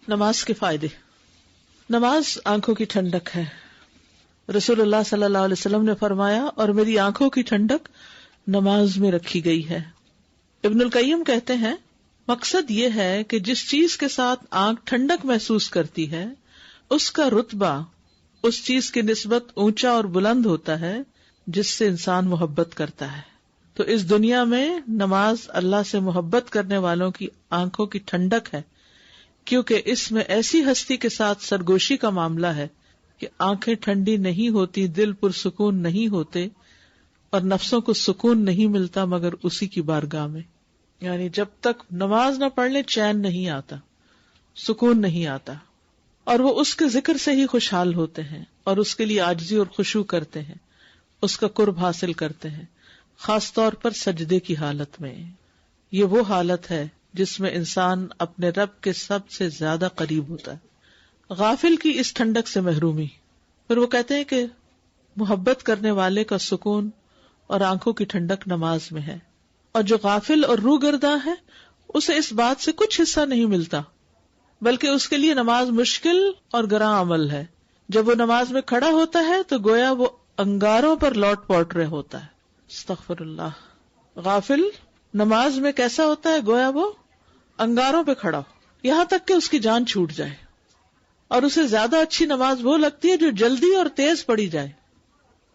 نماز کے فائدے. نماز آنکھوں کی ٹھنڈک ہے. رسول اللہ صلی اللہ علیہ وسلم نے فرمایا اور میری آنکھوں کی ٹھنڈک نماز میں رکھی گئی ہے. ابن القیم کہتے ہیں مقصد یہ ہے کہ جس چیز کے ساتھ آنکھ ٹھنڈک محسوس کرتی ہے اس کا رتبہ اس چیز کی نسبت اونچا اور بلند ہوتا ہے جس سے انسان محبت کرتا ہے. تو اس دنیا میں نماز اللہ سے محبت کرنے والوں کی آنکھوں کی ٹھنڈک ہے، کیونکہ اس میں ایسی ہستی کے ساتھ سرگوشی کا معاملہ ہے کہ آنکھیں ٹھنڈی نہیں ہوتی، دل پرسکون نہیں ہوتے اور نفسوں کو سکون نہیں ملتا مگر اسی کی بارگاہ میں. یعنی جب تک نماز نہ پڑھ لیں چین نہیں آتا، سکون نہیں آتا، اور وہ اس کے ذکر سے ہی خوشحال ہوتے ہیں اور اس کے لیے عاجزی اور خشوع کرتے ہیں، اس کا قرب حاصل کرتے ہیں، خاص طور پر سجدے کی حالت میں. یہ وہ حالت ہے جس میں انسان اپنے رب کے سب سے زیادہ قریب ہوتا ہے. غافل کی اس ٹھنڈک سے محرومی. پھر وہ کہتے ہیں کہ محبت کرنے والے کا سکون اور آنکھوں کی ٹھنڈک نماز میں ہے، اور جو غافل اور روگرداں ہے اسے اس بات سے کچھ حصہ نہیں ملتا، بلکہ اس کے لیے نماز مشکل اور گراں عمل ہے. جب وہ نماز میں کھڑا ہوتا ہے تو گویا وہ انگاروں پر لوٹ پوٹ رہے ہوتا ہے. استغفر اللہ. غافل نماز میں کیسا ہوتا ہے؟ گویا وہ انگاروں پہ کھڑا ہو یہاں تک کہ اس کی جان چھوٹ جائے، اور اسے زیادہ اچھی نماز وہ لگتی ہے جو جلدی اور تیز پڑھی جائے،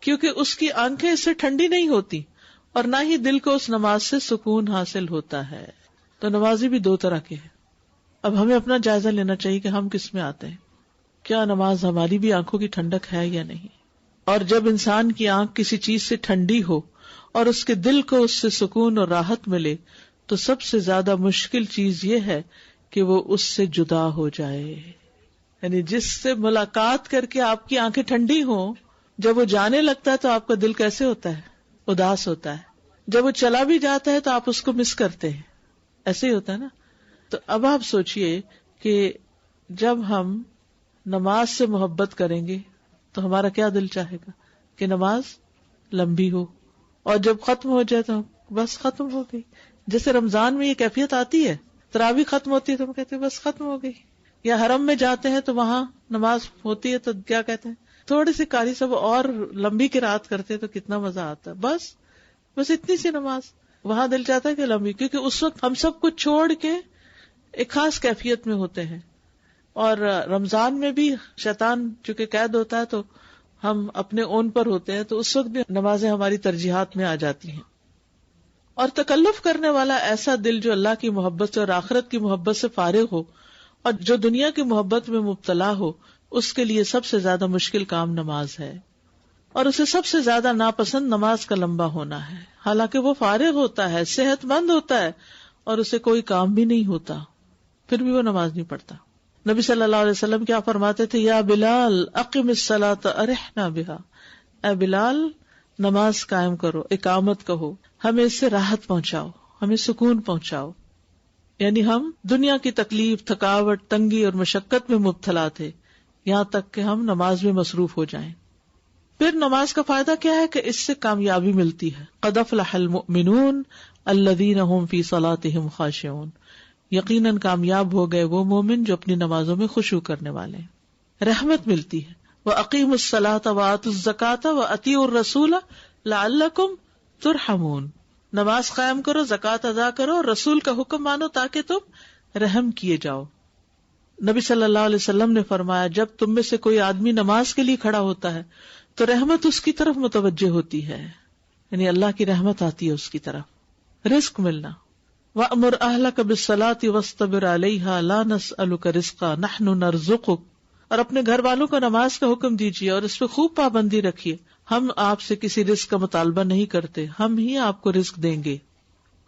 کیونکہ اس کی آنکھیں اس سے ٹھنڈی نہیں ہوتی اور نہ ہی دل کو اس نماز سے سکون حاصل ہوتا ہے. تو نمازی بھی دو طرح کے ہیں. اب ہمیں اپنا جائزہ لینا چاہیے کہ ہم کس میں آتے ہیں. کیا نماز ہماری بھی آنکھوں کی ٹھنڈک ہے یا نہیں؟ اور جب انسان کی آنکھ کسی چیز سے ٹھنڈی ہو اور اس کے دل کو اس سے سکون اور راحت ملے تو سب سے زیادہ مشکل چیز یہ ہے کہ وہ اس سے جدا ہو جائے. یعنی جس سے ملاقات کر کے آپ کی آنکھیں ٹھنڈی ہوں، جب وہ جانے لگتا ہے تو آپ کا دل کیسے ہوتا ہے؟ اداس ہوتا ہے. جب وہ چلا بھی جاتا ہے تو آپ اس کو مس کرتے ہیں. ایسے ہی ہوتا ہے نا. تو اب آپ سوچئے کہ جب ہم نماز سے محبت کریں گے تو ہمارا کیا دل چاہے گا کہ نماز لمبی ہو، اور جب ختم ہو جائے تو بس ختم ہو گئی. جیسے رمضان میں یہ کیفیت آتی ہے، تراویح ختم ہوتی ہے تو ہم کہتے ہیں بس ختم ہو گئی. یا حرم میں جاتے ہیں تو وہاں نماز ہوتی ہے تو کیا کہتے ہیں، تھوڑی سی قاری صاحب اور لمبی قرات کرتے تو کتنا مزہ آتا ہے. بس اتنی سی نماز. وہاں دل چاہتا ہے کہ لمبی، کیونکہ اس وقت ہم سب کچھ چھوڑ کے ایک خاص کیفیت میں ہوتے ہیں. اور رمضان میں بھی شیطان چونکہ قید ہوتا ہے تو ہم اپنے اون پر ہوتے ہیں، تو اس وقت بھی نمازیں ہماری ترجیحات میں آ جاتی ہیں. اور تکلف کرنے والا ایسا دل جو اللہ کی محبت سے اور آخرت کی محبت سے فارغ ہو اور جو دنیا کی محبت میں مبتلا ہو، اس کے لیے سب سے زیادہ مشکل کام نماز ہے، اور اسے سب سے زیادہ ناپسند نماز کا لمبا ہونا ہے. حالانکہ وہ فارغ ہوتا ہے، صحت مند ہوتا ہے اور اسے کوئی کام بھی نہیں ہوتا، پھر بھی وہ نماز نہیں پڑھتا. نبی صلی اللہ علیہ وسلم کیا فرماتے تھے؟ یا بلال اقم الصلاۃ ارحنا بہا. اے بلال نماز قائم کرو، اقامت کہو، ہمیں اس سے راحت پہنچاؤ، ہمیں سکون پہنچاؤ. یعنی ہم دنیا کی تکلیف، تھکاوٹ، تنگی اور مشقت میں مبتلا تھے، یہاں تک کہ ہم نماز میں مصروف ہو جائیں. پھر نماز کا فائدہ کیا ہے کہ اس سے کامیابی ملتی ہے. قد افلح المؤمنون الذین هم فی صلاتهم خاشعون. یقیناً کامیاب ہو گئے وہ مومن جو اپنی نمازوں میں خشوع کرنے والے ہیں. رحمت ملتی ہے. وَأَقِيمُوا الصَّلَاةَ وَآتُوا الزَّكَاةَ وَأَطِيعُوا الرَّسُولَ لَعَلَّكُمْ تُرْحَمُونَ. نماز قائم کرو، زکوٰۃ ادا کرو اور رسول کا حکم مانو تاکہ تم رحم کیے جاؤ. نبی صلی اللہ علیہ وسلم نے فرمایا جب تم میں سے کوئی آدمی نماز کے لیے کھڑا ہوتا ہے تو رحمت اس کی طرف متوجہ ہوتی ہے، یعنی اللہ کی رحمت آتی ہے اس کی طرف. رزق ملنا. وَأْمُرْ أَهْلَكَ بِالصَّلَاةِ وَاصْطَبِرْ عَلَيْهَا لَا نَسْأَلُكَ رِزْقًا نَحْنُ نَرْزُقُكَ. اور اپنے گھر والوں کو نماز کا حکم دیجیے اور اس پہ خوب پابندی رکھیے. ہم آپ سے کسی رزق کا مطالبہ نہیں کرتے، ہم ہی آپ کو رزق دیں گے.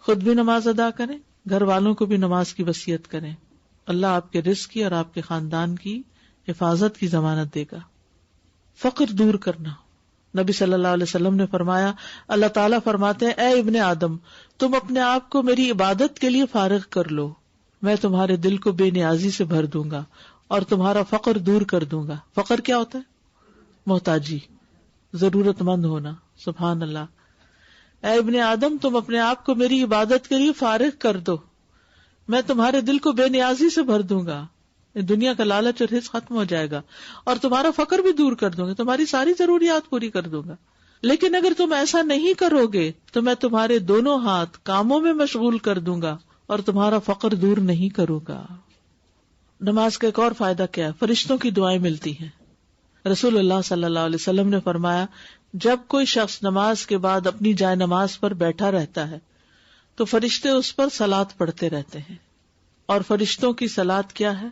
خود بھی نماز ادا کریں، گھر والوں کو بھی نماز کی وصیت کریں. اللہ آپ کے رزق کی اور آپ کے خاندان کی حفاظت کی ضمانت دے گا. فقر دور کرنا. نبی صلی اللہ علیہ وسلم نے فرمایا اللہ تعالیٰ فرماتے ہیں اے ابن آدم تم اپنے آپ کو میری عبادت کے لیے فارغ کر لو، میں تمہارے دل کو بے نیازی سے بھر دوں گا اور تمہارا فقر دور کر دوں گا. فقر کیا ہوتا ہے؟ محتاجی، ضرورت مند ہونا. سبحان اللہ. اے ابن آدم تم اپنے آپ کو میری عبادت کے لیے فارغ کر دو، میں تمہارے دل کو بے نیازی سے بھر دوں گا. دنیا کا لالچ اور حرص ختم ہو جائے گا، اور تمہارا فقر بھی دور کر دوں گا، تمہاری ساری ضروریات پوری کر دوں گا. لیکن اگر تم ایسا نہیں کرو گے تو میں تمہارے دونوں ہاتھ کاموں میں مشغول کر دوں گا اور تمہارا فقر دور نہیں کروں گا. نماز کا ایک اور فائدہ کیا ہے؟ فرشتوں کی دعائیں ملتی ہیں. رسول اللہ صلی اللہ علیہ وسلم نے فرمایا، جب کوئی شخص نماز کے بعد اپنی جائے نماز پر بیٹھا رہتا ہے تو فرشتے اس پر صلاۃ پڑھتے رہتے ہیں. اور فرشتوں کی صلاۃ کیا ہے؟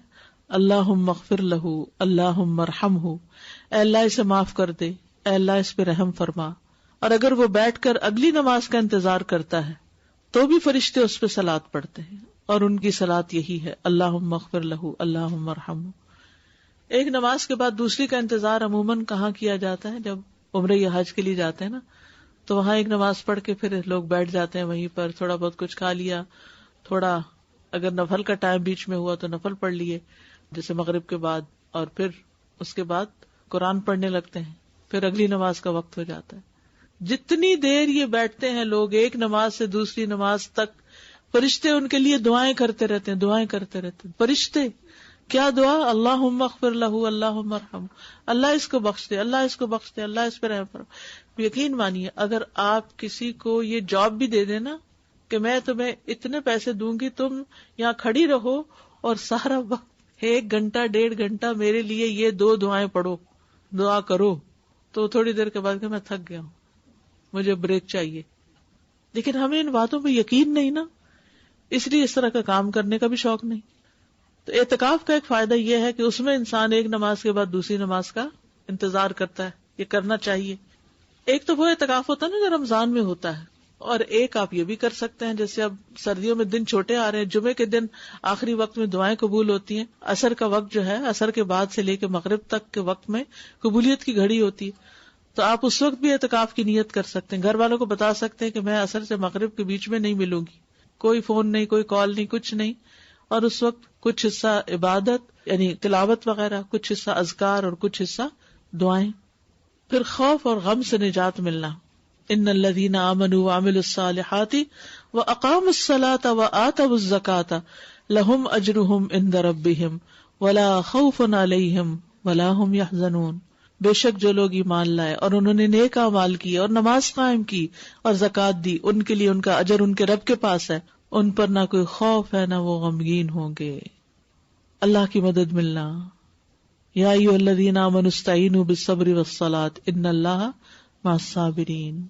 اللہم اغفر لہ، اللہم ارحمہ، اے اللہ اسے معاف کر دے، اے اللہ اس پہ رحم فرما. اور اگر وہ بیٹھ کر اگلی نماز کا انتظار کرتا ہے تو بھی فرشتے اس پہ صلاۃ پڑھتے ہیں، اور ان کی صلاۃ یہی ہے، اللہم اغفر لہ، اللہم ارحمہ. ایک نماز کے بعد دوسری کا انتظار عموماً کہاں کیا جاتا ہے؟ جب عمرہ یا حج کے لیے جاتے ہیں نا، تو وہاں ایک نماز پڑھ کے پھر لوگ بیٹھ جاتے ہیں وہیں پر، تھوڑا بہت کچھ کھا لیا، تھوڑا اگر نفل کا ٹائم بیچ میں ہوا تو نفل پڑھ لیے جیسے مغرب کے بعد، اور پھر اس کے بعد قرآن پڑھنے لگتے ہیں، پھر اگلی نماز کا وقت ہو جاتا ہے. جتنی دیر یہ بیٹھتے ہیں لوگ ایک نماز سے دوسری نماز تک، فرشتے ان کے لیے دعائیں کرتے رہتے ہیں، دعائیں کرتے رہتے ہیں. فرشتے کیا دعا؟ اللہم اغفر لہ، اللہم ارحمہ، اللہ اس کو بخش دے، اللہ اس کو بخش دے، اللہ اس پہ رحم فرما. یقین مانیے اگر آپ کسی کو یہ جاب بھی دے دیں نا کہ میں تمہیں اتنے پیسے دوں گی، تم یہاں کھڑی رہو اور سارا وقت 1 گھنٹہ 1.5 گھنٹہ میرے لیے یہ 2 دعائیں پڑھو، دعا کرو، تو تھوڑی دیر کے بعد کہ میں تھک گیا ہوں، مجھے بریک چاہیے. لیکن ہمیں ان باتوں پہ یقین نہیں نا، اس لیے اس طرح کا کام کرنے کا بھی شوق نہیں. تو اعتکاف کا ایک فائدہ یہ ہے کہ اس میں انسان ایک نماز کے بعد دوسری نماز کا انتظار کرتا ہے، یہ کرنا چاہیے. ایک تو وہ اعتکاف ہوتا ہے نا جو رمضان میں ہوتا ہے، اور ایک آپ یہ بھی کر سکتے ہیں جیسے اب سردیوں میں دن چھوٹے آ رہے ہیں، جمعے کے دن آخری وقت میں دعائیں قبول ہوتی ہیں، عصر کا وقت جو ہے عصر کے بعد سے لے کے مغرب تک کے وقت میں قبولیت کی گھڑی ہوتی ہے، تو آپ اس وقت بھی اعتکاف کی نیت کر سکتے ہیں. گھر والوں کو بتا سکتے ہیں کہ میں عصر سے مغرب کے بیچ میں نہیں ملوں گی، کوئی فون نہیں، کوئی کال نہیں، کچھ نہیں. اور اس وقت کچھ حصہ عبادت یعنی تلاوت وغیرہ، کچھ حصہ اذکار اور کچھ حصہ دعائیں. پھر خوف اور غم سے نجات ملنا. ان الذین آمنوا وعملوا الصالحات واقاموا الصلاة وآتوا الزکاة لهم اجرهم عند ربهم ولا خوف علیہم ولا هم يحزنون. بے شک جو لوگ ایمان لائے اور انہوں نے نیک اعمال کیے اور نماز قائم کی اور زکوٰۃ دی، ان کے لیے ان کا اجر ان کے رب کے پاس ہے، ان پر نہ کوئی خوف ہے نہ وہ غمگین ہوں گے. اللہ کی مدد ملنا. یا ایھا الذین آمنوا استعینوا بالصبر والصلاة ان اللہ مع الصابرین.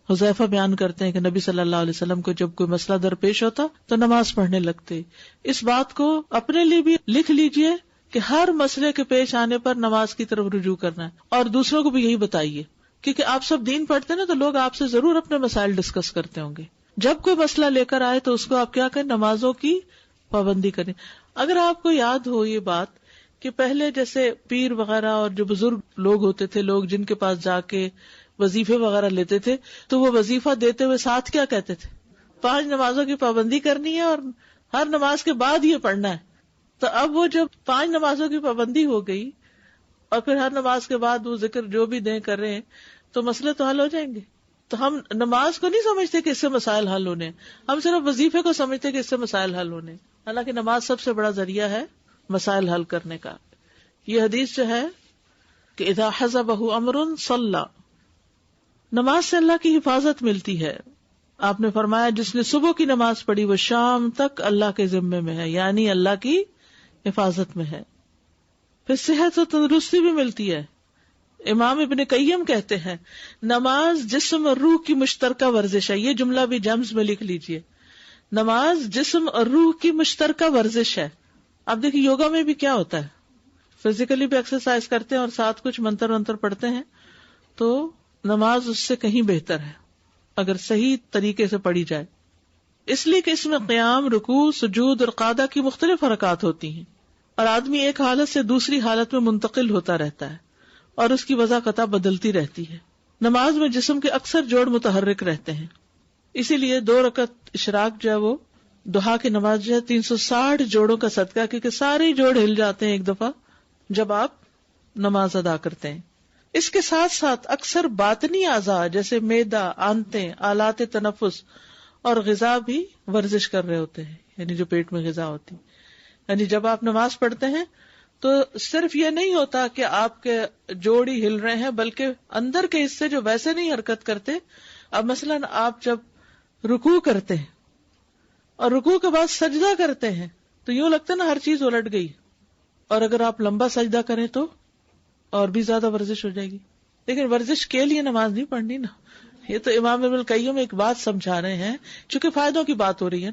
حذیفہ بیان کرتے ہیں کہ نبی صلی اللہ علیہ وسلم کو جب کوئی مسئلہ درپیش ہوتا تو نماز پڑھنے لگتے. اس بات کو اپنے لیے بھی لکھ لیجئے کہ ہر مسئلے کے پیش آنے پر نماز کی طرف رجوع کرنا ہے، اور دوسروں کو بھی یہی بتائیے، کیونکہ آپ سب دین پڑھتے ہیں نا، تو لوگ آپ سے ضرور اپنے مسائل ڈسکس کرتے ہوں گے. جب کوئی مسئلہ لے کر آئے تو اس کو آپ کیا کریں؟ نمازوں کی پابندی کریں. اگر آپ کو یاد ہو یہ بات کہ پہلے جیسے پیر وغیرہ اور جو بزرگ لوگ ہوتے تھے، لوگ جن کے پاس جا کے وظیفے وغیرہ لیتے تھے، تو وہ وظیفہ دیتے ہوئے ساتھ کیا کہتے تھے؟ 5 نمازوں کی پابندی کرنی ہے اور ہر نماز کے بعد یہ پڑھنا ہے. تو اب وہ جب 5 نمازوں کی پابندی ہو گئی اور پھر ہر نماز کے بعد وہ ذکر جو بھی دیں کر رہے ہیں، تو مسئلے تو حل ہو جائیں گے. تو ہم نماز کو نہیں سمجھتے کہ اس سے مسائل حل ہونے، ہم صرف وظیفے کو سمجھتے کہ اس سے مسائل حل ہونے. حالانکہ نماز سب سے بڑا ذریعہ ہے مسائل حل کرنے کا. یہ حدیث جو ہے کہ اذا حزبہ امر صلی، نماز سے اللہ کی حفاظت ملتی ہے. آپ نے فرمایا جس نے صبح کی نماز پڑھی وہ شام تک اللہ کے ذمے میں ہے، یعنی اللہ کی حفاظت میں ہے. پھر صحت و تندرستی بھی ملتی ہے. امام ابن قیم کہتے ہیں نماز جسم اور روح کی مشترکہ ورزش ہے. یہ جملہ بھی جمز میں لکھ لیجئے، نماز جسم اور روح کی مشترکہ ورزش ہے. اب دیکھیں یوگا میں بھی کیا ہوتا ہے، فزیکلی بھی ایکسرسائز کرتے ہیں اور ساتھ کچھ منتر ونتر پڑھتے ہیں، تو نماز اس سے کہیں بہتر ہے اگر صحیح طریقے سے پڑھی جائے. اس لیے کہ اس میں قیام، رکوع، سجود اور قعدہ کی مختلف حرکات ہوتی ہیں، اور آدمی ایک حالت سے دوسری حالت میں منتقل ہوتا رہتا ہے اور اس کی وضع قطع بدلتی رہتی ہے. نماز میں جسم کے اکثر جوڑ متحرک رہتے ہیں، اسی لیے 2 رکعت اشراق جو ہے وہ ضحیٰ کی نماز جو ہے 360 جوڑوں کا صدقہ، کیونکہ سارے جوڑ ہل جاتے ہیں ایک دفعہ جب آپ نماز ادا کرتے ہیں. اس کے ساتھ ساتھ اکثر باطنی اعضاء جیسے معدہ، آنتیں، آلات تنفس اور غذا بھی ورزش کر رہے ہوتے ہیں، یعنی جو پیٹ میں غذا ہوتی. یعنی جب آپ نماز پڑھتے ہیں تو صرف یہ نہیں ہوتا کہ آپ کے جوڑ ہی ہل رہے ہیں، بلکہ اندر کے حصے جو ویسے نہیں حرکت کرتے، اب مثلاً آپ جب رکوع کرتے ہیں اور رکوع کے بعد سجدہ کرتے ہیں تو یوں لگتا ہے نا ہر چیز الٹ گئی، اور اگر آپ لمبا سجدہ کریں تو اور بھی زیادہ ورزش ہو جائے گی. لیکن ورزش کے لیے نماز نہیں پڑھنی نا. یہ تو امام ابن القیم ایک بات سمجھا رہے ہیں، چونکہ فائدوں کی بات ہو رہی ہے.